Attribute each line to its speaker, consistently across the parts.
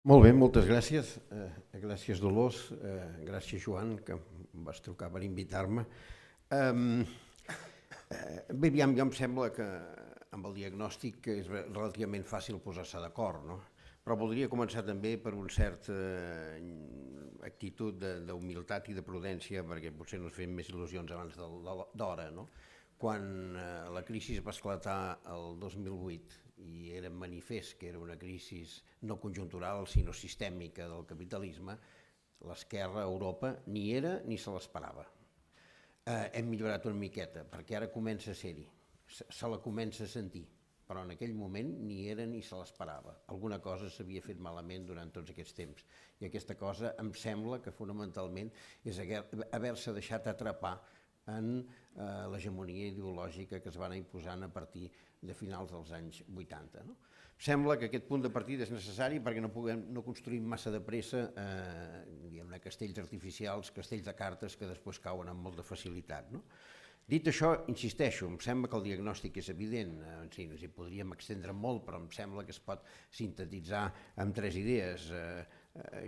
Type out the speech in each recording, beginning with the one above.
Speaker 1: Molt bé, moltes gràcies. Gràcies, Dolors. Gràcies, Joan, que em vas trucar per invitar-me. Bé, aviam, jo em sembla que amb el diagnòstic és relativament fàcil posar-se d'acord, no? Però voldria començar també per una certa actitud d'humilitat i de prudència, perquè potser no ens fem més il·lusions abans d'hora, no? Quan la crisi va esclatar el 2008 i era manifest que era una crisi no conjuntural sinó sistèmica del capitalisme, l'esquerra a Europa ni era ni se l'esperava. Hem millorat una miqueta perquè ara comença a ser-hi, se la comença a sentir, però en aquell moment ni era ni se l'esperava. Alguna cosa s'havia fet malament durant tots aquests temps i aquesta cosa em sembla que fonamentalment és haver-se deixat atrapar en l'hegemonia ideològica que es va anar imposant a partir de finals dels anys 80. Sembla que aquest punt de partida és necessari perquè no construïm massa de pressa castells artificials, castells de cartes que després cauen amb molta facilitat. Dit això, insisteixo, em sembla que el diagnòstic és evident, ens hi podríem extendre molt, però em sembla que es pot sintetitzar amb tres idees.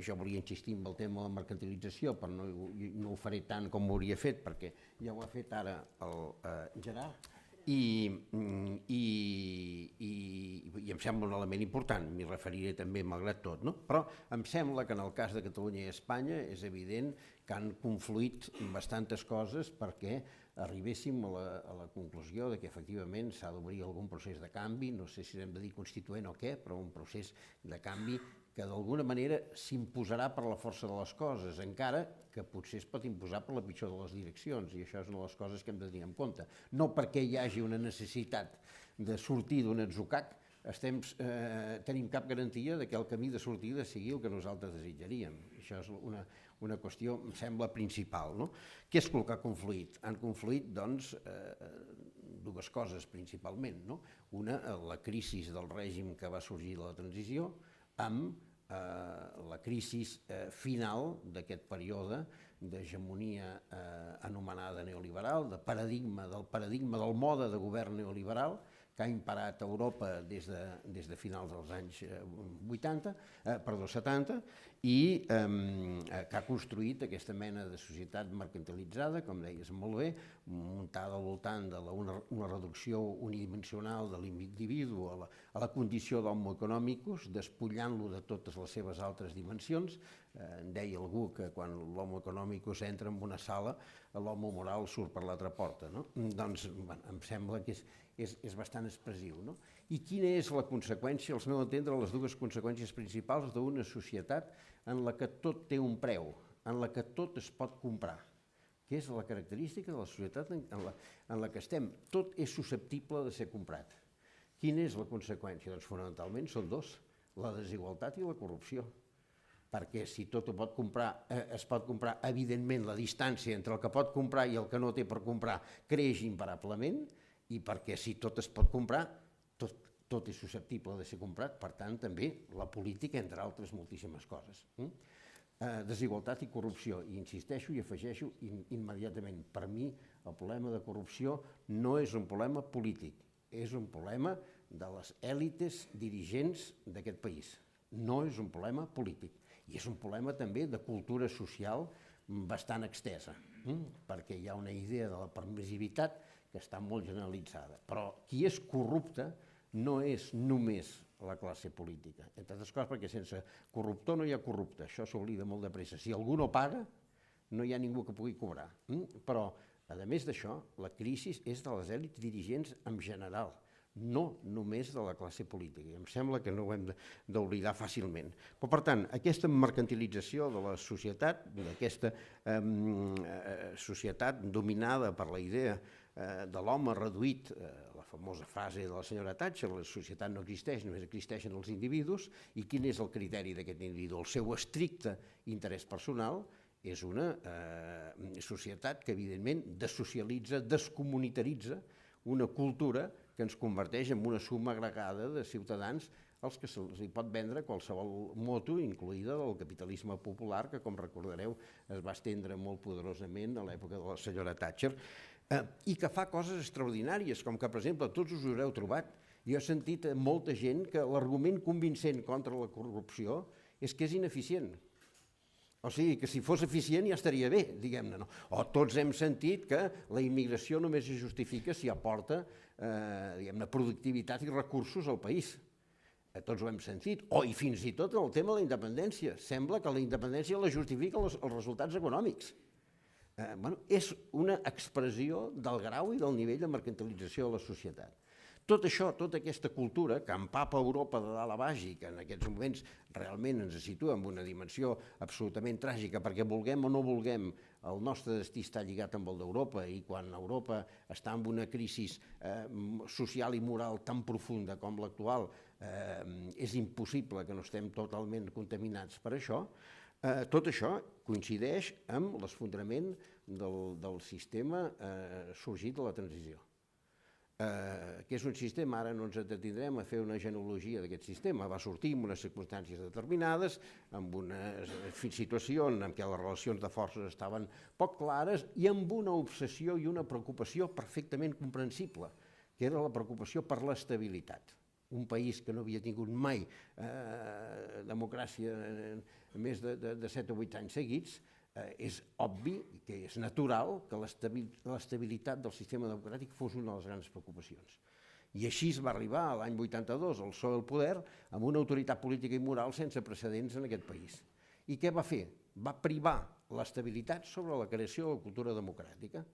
Speaker 1: Jo volia insistir en el tema de la mercantilització, però no ho faré tant com ho hauria fet, perquè ja ho ha fet ara el Gerard, i em sembla un element important, m'hi referiré també malgrat tot, però em sembla que en el cas de Catalunya i Espanya és evident que han confluït bastantes coses perquè arribéssim a la conclusió que efectivament s'ha d'obrir algun procés de canvi, no sé si hem de dir constituent o què, però un procés de canvi que d'alguna manera s'imposarà per la força de les coses, encara que potser es pot imposar per la pitjor de les direccions, i això és una de les coses que hem de tenir en compte. No perquè hi hagi una necessitat de sortir d'un atzucac, tenim cap garantia que el camí de sortida sigui el que nosaltres desitjaríem. Això és una qüestió, em sembla, principal. Què és el que ha confluït? Han confluït, doncs, dues coses principalment. Una, la crisi del règim que va sorgir de la transició, amb la crisi final d'aquest període d'hegemonia anomenada neoliberal, del paradigma del mode de govern neoliberal que ha imparat a Europa des de finals dels anys 70 i que ha construït aquesta mena de societat mercantilitzada, com deies molt bé, muntada al voltant d'una reducció unidimensional de l'individu a la condició d'homo economicus, despullant-lo de totes les seves altres dimensions. Deia algú que quan l'homo economicus entra en una sala, l'homo moral surt per l'altra porta. Doncs em sembla que és bastant expressiu. I quina és la conseqüència, al meu entendre, les dues conseqüències principals d'una societat en la que tot té un preu, en la que tot es pot comprar, que és la característica de la societat en la que estem. Tot és susceptible de ser comprat. Quina és la conseqüència? Doncs fonamentalment són dos, la desigualtat i la corrupció. Perquè si tot es pot comprar, evidentment la distància entre el que pot comprar i el que no té per comprar creix imparablement, i perquè si tot es pot comprar, tot és susceptible de ser comprat, per tant també la política, entre altres moltíssimes coses. Desigualtat i corrupció, i insisteixo i afegeixo immediatament, per mi el problema de corrupció no és un problema polític, és un problema de les èlites dirigents d'aquest país, no és un problema polític, i és un problema també de cultura social bastant extesa, perquè hi ha una idea de la permissivitat que està molt generalitzada. Però qui és corrupte no és només la classe política. Entre altres coses perquè sense corruptor no hi ha corrupte. Això s'oblida molt de pressa. Si algú no paga, no hi ha ningú que pugui cobrar. Però, a més d'això, la crisi és de les èlits dirigents en general, no només de la classe política. I em sembla que no ho hem d'oblidar fàcilment. Però, per tant, aquesta mercantilització de la societat, d'aquesta societat dominada per la idea de l'home reduït, la famosa frase de la senyora Thatcher, la societat no existeix, només existeixen els individus, i quin és el criteri d'aquest individu? El seu estricte interès personal és una societat que evidentment desocialitza, descomunitaritza una cultura que ens converteix en una suma agregada de ciutadans als que se'ls pot vendre qualsevol moto, incloïda del capitalisme popular, que, com recordareu, es va estendre molt poderosament a l'època de la senyora Thatcher, i que fa coses extraordinàries, com que, per exemple, tots us haureu trobat. Jo he sentit molta gent que l'argument convincent contra la corrupció és que és ineficient. O sigui, que si fos eficient ja estaria bé, diguem-ne, no? O tots hem sentit que la immigració només es justifica si aporta, diguem-ne, productivitat i recursos al país. Tots ho hem sentit. O, i fins i tot en el tema de la independència. Sembla que la independència la justifiquen els resultats econòmics. És una expressió del grau i del nivell de mercantilització de la societat. Tot això, tota aquesta cultura que empapa Europa de dalt a baix i que en aquests moments realment ens situa en una dimensió absolutament tràgica, perquè vulguem o no vulguem, el nostre destí està lligat amb el d'Europa, i quan Europa està en una crisi social i moral tan profunda com l'actual, és impossible que no estem totalment contaminats per això. Tot això coincideix amb l'esfondrament del sistema sorgit de la transició, que és un sistema, ara no ens detindrem a fer una genealogia d'aquest sistema, va sortir en unes circumstàncies determinades, en una situació en què les relacions de forces estaven poc clares i amb una obsessió i una preocupació perfectament comprensible, que era la preocupació per l'estabilitat. Un país que no havia tingut mai democràcia més de 7 o 8 anys seguits, és obvi que és natural que l'estabilitat del sistema democràtic fos una de les grans preocupacions. I així es va arribar l'any 82 al PSOE al poder amb una autoritat política i moral sense precedents en aquest país. I què va fer? Va privar l'estabilitat sobre la creació de la cultura democràtica.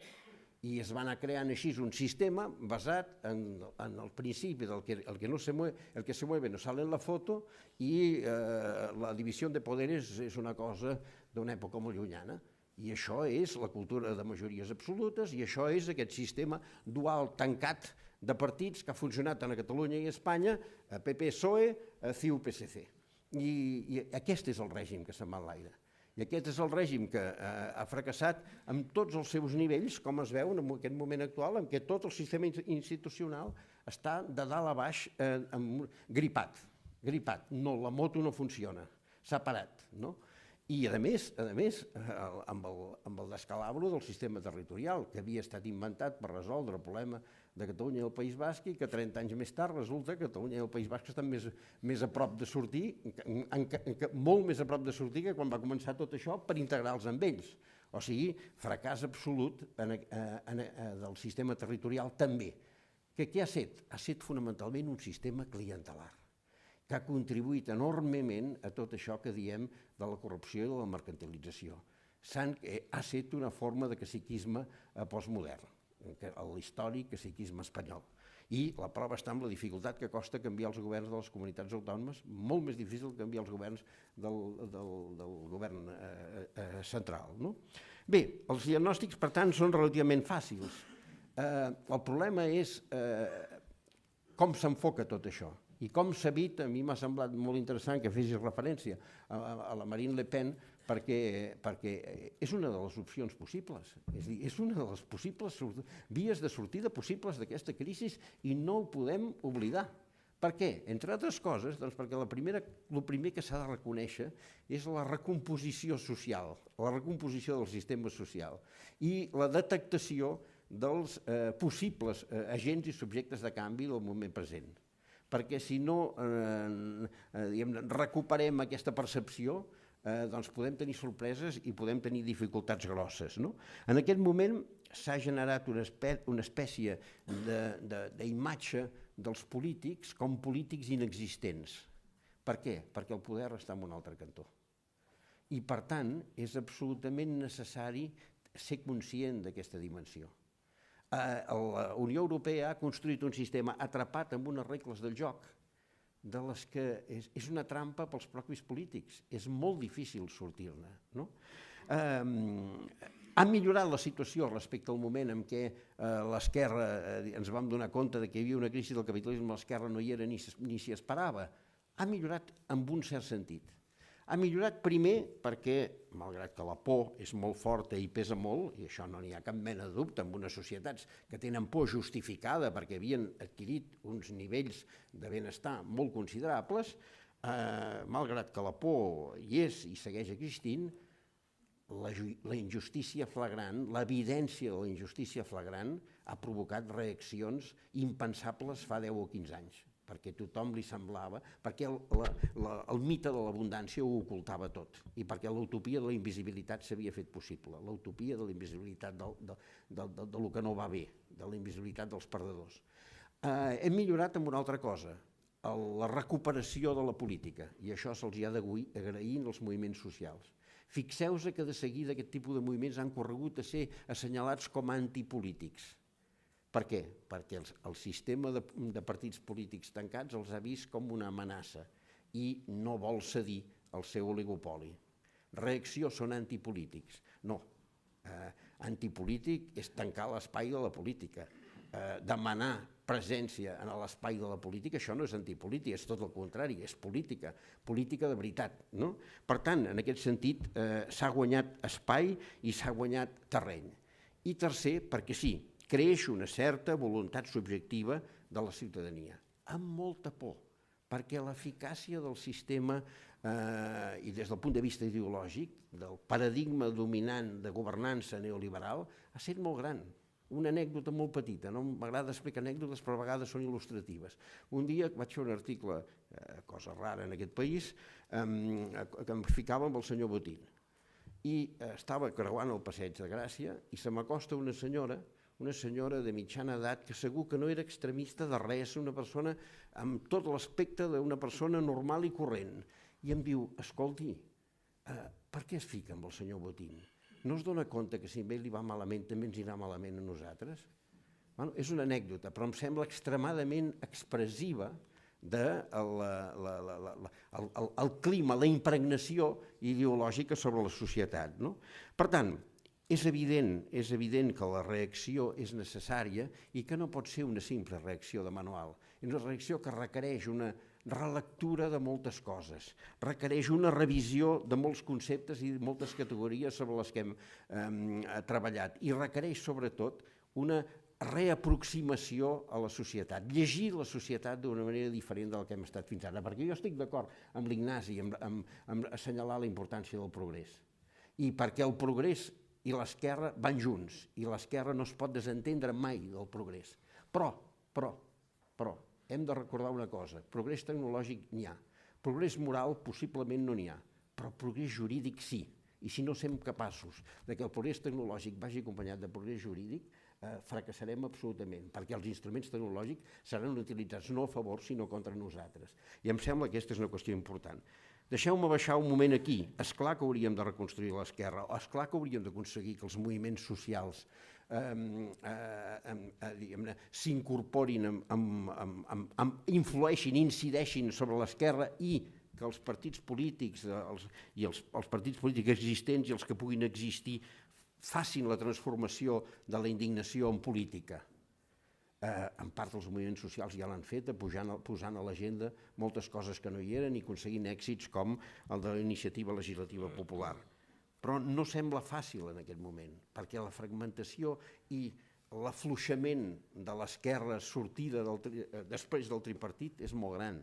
Speaker 1: I es va anar creant així un sistema basat en el principi del que el que se mueve no sale en la foto, i la divisió de poderes és una cosa d'una època molt llunyana. I això és la cultura de majories absolutes, i això és aquest sistema dual tancat de partits que ha funcionat tant a Catalunya i a Espanya, PP-PSOE, CiU-PSC. I aquest és el règim que se'n va en l'aire. I aquest és el règim que ha fracassat en tots els seus nivells, com es veu en aquest moment actual, en què tot el sistema institucional està de dalt a baix gripat. No, la moto no funciona, s'ha parat, no? I, a més, amb el descalabro del sistema territorial, que havia estat inventat per resoldre el problema de Catalunya i el País Basc, i que 30 anys més tard resulta que Catalunya i el País Basc estan més a prop de sortir, molt més a prop de sortir que quan va començar tot això, per integrar-los amb ells. O sigui, fracàs absolut del sistema territorial també. Què ha estat? Ha estat fonamentalment un sistema clientelar, que ha contribuït enormement a tot això que diem de la corrupció i de la mercantilització. Ha estat una forma de caciquisme postmodern, l'històric caciquisme espanyol. I la prova està en la dificultat que costa canviar els governs de les comunitats autònomes, molt més difícil canviar els governs del govern central. Bé, els diagnòstics, per tant, són relativament fàcils. El problema és com s'enfoca tot això. I com s'evita, a mi m'ha semblat molt interessant que fessis referència a la Marine Le Pen, perquè és una de les opcions possibles, és a dir, és una de les possibles vies de sortida possibles d'aquesta crisi, i no ho podem oblidar. Per què? Entre altres coses, doncs perquè el primer que s'ha de reconèixer és la recomposició social, la recomposició del sistema social i la detectació dels possibles agents i subjectes de canvi del moment present. Perquè si no recuperem aquesta percepció, doncs podem tenir sorpreses i podem tenir dificultats grosses. En aquest moment s'ha generat una espècie d'imatge dels polítics com polítics inexistents. Per què? Perquè el poder està en un altre cantó. I, per tant, és absolutament necessari ser conscient d'aquesta dimensió. La Unió Europea ha construït un sistema atrapat amb unes regles del joc de les que és una trampa pels propis polítics. És molt difícil sortir-ne. Ha millorat la situació respecte al moment en què l'esquerra ens vam donar compte que hi havia una crisi del capitalisme, l'esquerra no hi era ni s'hi esperava. Ha millorat en un cert sentit. Ha millorat primer perquè, malgrat que la por és molt forta i pesa molt, i això no n'hi ha cap mena de dubte, en unes societats que tenen por justificada perquè havien adquirit uns nivells de benestar molt considerables, malgrat que la por hi és i segueix existint, la injustícia flagrant, l'evidència de la injustícia flagrant ha provocat reaccions impensables fa 10 o 15 anys. perquè tothom li semblava, perquè el mite de l'abundància ho ocultava tot i perquè l'utopia de la invisibilitat s'havia fet possible, l'utopia de la invisibilitat del que no va bé, de la invisibilitat dels perdedors. Hem millorat amb una altra cosa, la recuperació de la política, i això se'ls ha d'agrair als moviments socials. Fixeu-vos que de seguida aquest tipus de moviments han corregut a ser assenyalats com a antipolítics. Per què? Perquè el sistema de partits polítics tancats els ha vist com una amenaça i no vol cedir el seu oligopoli. Reacció són antipolítics. No, antipolític és tancar l'espai de la política. Demanar presència en l'espai de la política, això no és antipolítica, és tot el contrari, és política, política de veritat. Per tant, en aquest sentit, s'ha guanyat espai i s'ha guanyat terreny. I tercer, perquè sí, creix una certa voluntat subjectiva de la ciutadania, amb molta por, perquè l'eficàcia del sistema, i des del punt de vista ideològic, del paradigma dominant de governança neoliberal, ha estat molt gran. Una anècdota molt petita, no m'agrada explicar anècdotes, però a vegades són il·lustratives. Un dia vaig fer un article, cosa rara en aquest país, que em ficava amb el senyor Botín. I estava creuant el Passeig de Gràcia i se m'acosta una senyora de mitjana edat que segur que no era extremista de res, una persona amb tot l'aspecte d'una persona normal i corrent. I em diu, escolti, per què es fica amb el senyor Botín? No es dona compte que si a ell li va malament també ens irà malament a nosaltres? És una anècdota, però em sembla extremadament expressiva del clima, la impregnació ideològica sobre la societat. Per tant, és evident que la reacció és necessària i que no pot ser una simple reacció de manual. És una reacció que requereix una relectura de moltes coses, requereix una revisió de molts conceptes i moltes categories sobre les que hem treballat i requereix sobretot una reaproximació a la societat, llegir la societat d'una manera diferent del que hem estat fins ara, perquè jo estic d'acord amb l'Ignasi en assenyalar la importància del progrés i perquè el progrés i l'esquerra van junts i l'esquerra no es pot desentendre mai del progrés. Però, hem de recordar una cosa, progrés tecnològic n'hi ha, progrés moral possiblement no n'hi ha, però progrés jurídic sí. I si no som capaços que el progrés tecnològic vagi acompanyat de progrés jurídic, fracassarem absolutament, perquè els instruments tecnològics seran utilitzats no a favor, sinó contra nosaltres. I em sembla que aquesta és una qüestió important. Deixeu-me baixar un moment aquí. És clar que hauríem de reconstruir l'esquerra, és clar que hauríem d'aconseguir que els moviments socials s'incorporin, influeixin, incideixin sobre l'esquerra i que els partits polítics i els partits polítics existents i els que puguin existir facin la transformació de la indignació en política. En part els moviments socials ja l'han fet, posant a l'agenda moltes coses que no hi eren i aconseguint èxits com el de la iniciativa legislativa popular. Però no sembla fàcil en aquest moment, perquè la fragmentació i l'afluixament de l'esquerra sortida després del tripartit és molt gran.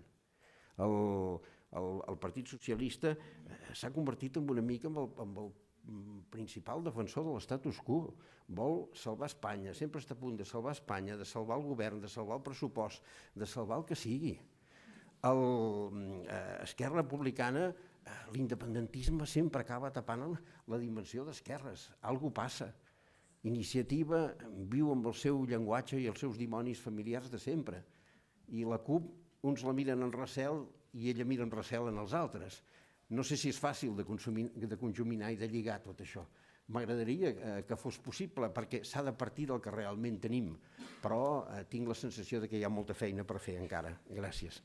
Speaker 1: El Partit Socialista s'ha convertit en una mica en el principal defensor de l'estatus quo. Vol salvar Espanya, sempre està a punt de salvar Espanya, de salvar el govern, de salvar el pressupost, de salvar el que sigui. Esquerra Republicana, l'independentisme sempre acaba tapant la dimensió d'esquerres. Algú passa. Iniciativa viu amb el seu llenguatge i els seus dimonis familiars de sempre. I la CUP, uns la miren en recel i ella mira en recel en els altres. No sé si és fàcil de conjuminar i de lligar tot això. M'agradaria que fos possible perquè s'ha de partir del que realment tenim, però tinc la sensació que hi ha molta feina per fer encara. Gràcies.